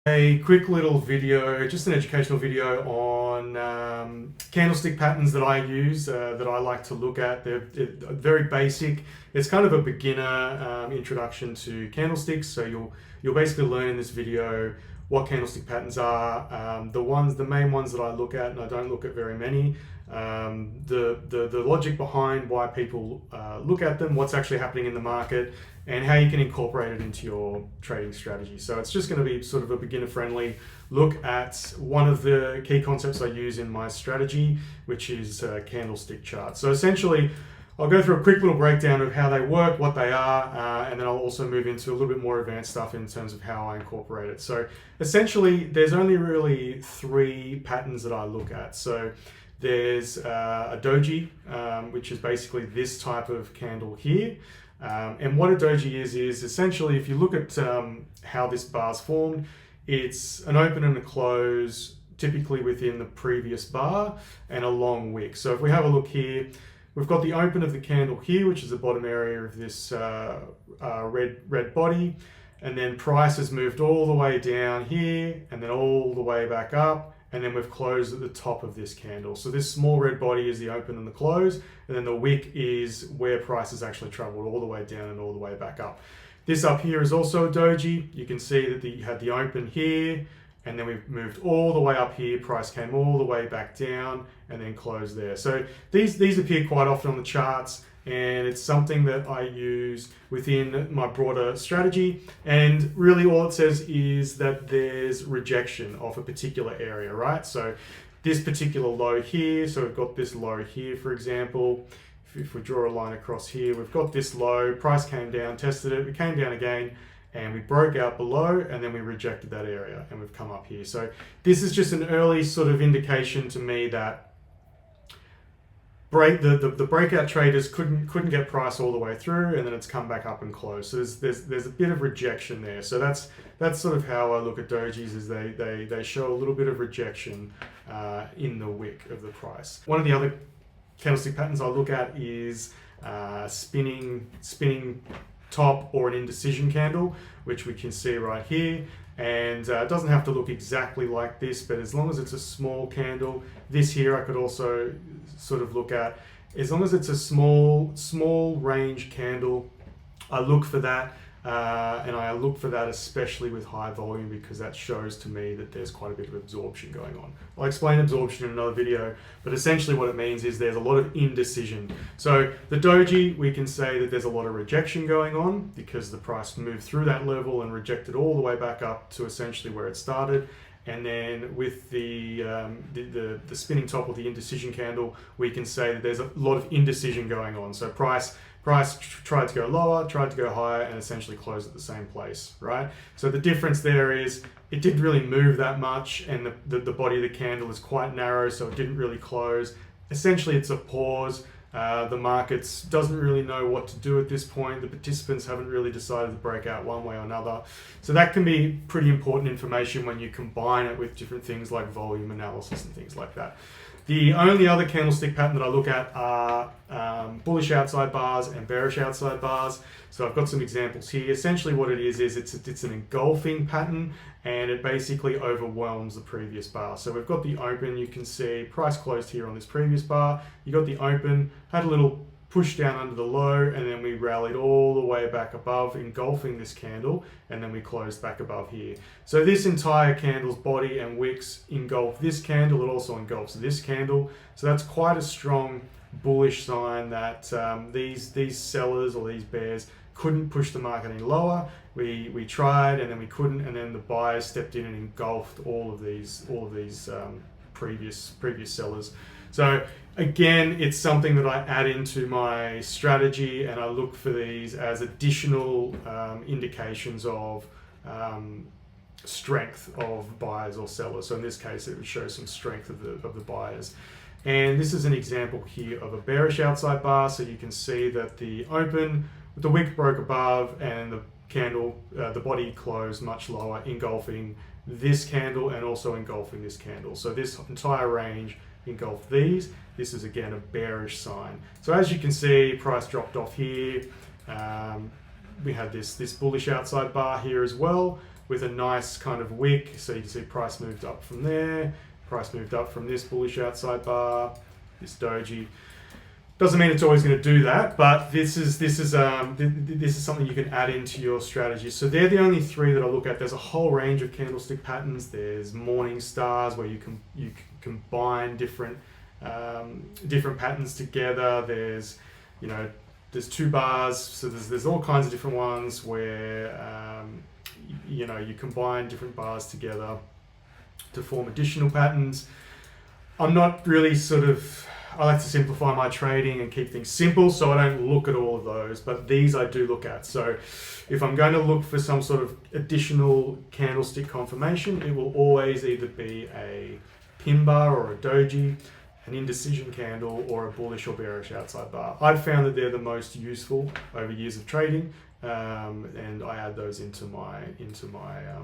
A quick little video, just an educational video on candlestick patterns that I use, that I like to look at. They're very basic. It's kind of a beginner introduction to candlesticks. So you'll basically learn in this video what candlestick patterns are, the main ones that I look at, and I don't look at very many. The logic behind why people look at them, what's actually happening in the market, and how you can incorporate it into your trading strategy. So it's just going to be sort of a beginner-friendly look at one of the key concepts I use in my strategy, which is candlestick charts. So essentially, I'll go through a quick little breakdown of how they work, what they are, and then I'll also move into a little bit more advanced stuff in terms of how I incorporate it. So essentially, there's only really three patterns that I look at. So there's a doji, which is basically this type of candle here. And what a doji is essentially, if you look at how this bar's formed, it's an open and a close, typically within the previous bar, and a long wick. So if we have a look here, we've got the open of the candle here, which is the bottom area of this red body, and then price has moved all the way down here, and then all the way back up, and then we've closed at the top of this candle. So this small red body is the open and the close, and then the wick is where price has actually traveled all the way down and all the way back up. This up here is also a doji. You can see that you had the open here, and then we've moved all the way up here, price came all the way back down, and then closed there. So these appear quite often on the charts, and it's something that I use within my broader strategy. And really all it says is that there's rejection of a particular area, right? So this particular low here, so we've got this low here, for example. If we draw a line across here, we've got this low, price came down, tested it, we came down again, and we broke out below, and then we rejected that area, and we've come up here. So this is just an early sort of indication to me that the breakout traders couldn't get price all the way through, and then it's come back up and closed. So there's a bit of rejection there. So that's sort of how I look at dojis, is they show a little bit of rejection in the wick of the price. One of the other candlestick patterns I look at is spinning top or an indecision candle, which we can see right here. And it doesn't have to look exactly like this, but as long as it's a small candle, this here I could also sort of look at. As long as it's a small range candle, I look for that. And I look for that especially with high volume, because that shows to me that there's quite a bit of absorption going on. I'll explain absorption in another video, but essentially what it means is there's a lot of indecision. So the doji, we can say that there's a lot of rejection going on because the price moved through that level and rejected all the way back up to essentially where it started. And then with the spinning top or the indecision candle, we can say that there's a lot of indecision going on. So price tried to go lower, tried to go higher, and essentially closed at the same place, right? So the difference there is it didn't really move that much, and the body of the candle is quite narrow, so it didn't really close. Essentially, it's a pause. The markets doesn't really know what to do at this point. The participants haven't really decided to break out one way or another. So that can be pretty important information when you combine it with different things like volume analysis and things like that. The only other candlestick pattern that I look at are bullish outside bars and bearish outside bars. So I've got some examples here. Essentially what it is it's an engulfing pattern, and it basically overwhelms the previous bar. So we've got the open, you can see price closed here on this previous bar. You got the open, had a little push down under the low, and then we rallied all the way back above, engulfing this candle, and then we closed back above here. So this entire candle's body and wicks engulf this candle. It also engulfs this candle. So that's quite a strong bullish sign that these sellers or these bears couldn't push the market any lower. We tried, and then we couldn't, and then the buyers stepped in and engulfed all of these previous sellers. So again, it's something that I add into my strategy, and I look for these as additional indications of strength of buyers or sellers. So in this case, it would show some strength of the buyers. And this is an example here of a bearish outside bar. So you can see that the open, the wick broke above, and the candle, the body closed much lower, engulfing this candle and also engulfing this candle. So this entire range engulfed these. This is again a bearish sign. So as you can see, price dropped off here. We had this bullish outside bar here as well. with a nice kind of wick. So you can see price moved up from there, price moved up from this bullish outside bar, this doji. Doesn't mean it's always going to do that, but this is something you can add into your strategy. So they're the only three that I look at. There's a whole range of candlestick patterns. There's morning stars where you can combine different patterns together. There's there's two bars, so there's all kinds of different ones where you combine different bars together to form additional patterns. I'm not really I like to simplify my trading and keep things simple, so I don't look at all of those, but these I do look at. So if I'm going to look for some sort of additional candlestick confirmation, it will always either be a pin bar or a doji, an indecision candle, or a bullish or bearish outside bar. I've found that they're the most useful over years of trading, and I add those into my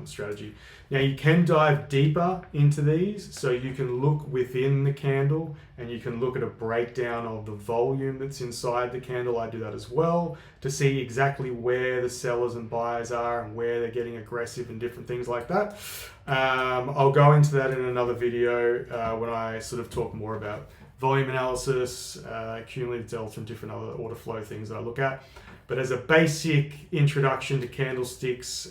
strategy. Now you can dive deeper into these, so you can look within the candle and you can look at a breakdown of the volume that's inside the candle. I do that as well to see exactly where the sellers and buyers are and where they're getting aggressive and different things like that. I'll go into that in another video when I talk more about volume analysis, cumulative delta, and different other order flow things that I look at. But as a basic introduction to candlesticks,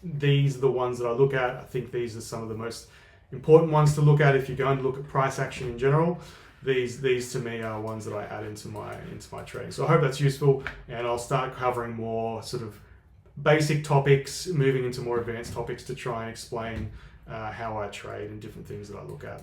these are the ones that I look at. I think these are some of the most important ones to look at if you're going to look at price action in general. These to me are ones that I add into my trading. So I hope that's useful, and I'll start covering more basic topics, moving into more advanced topics to try and explain how I trade and different things that I look at.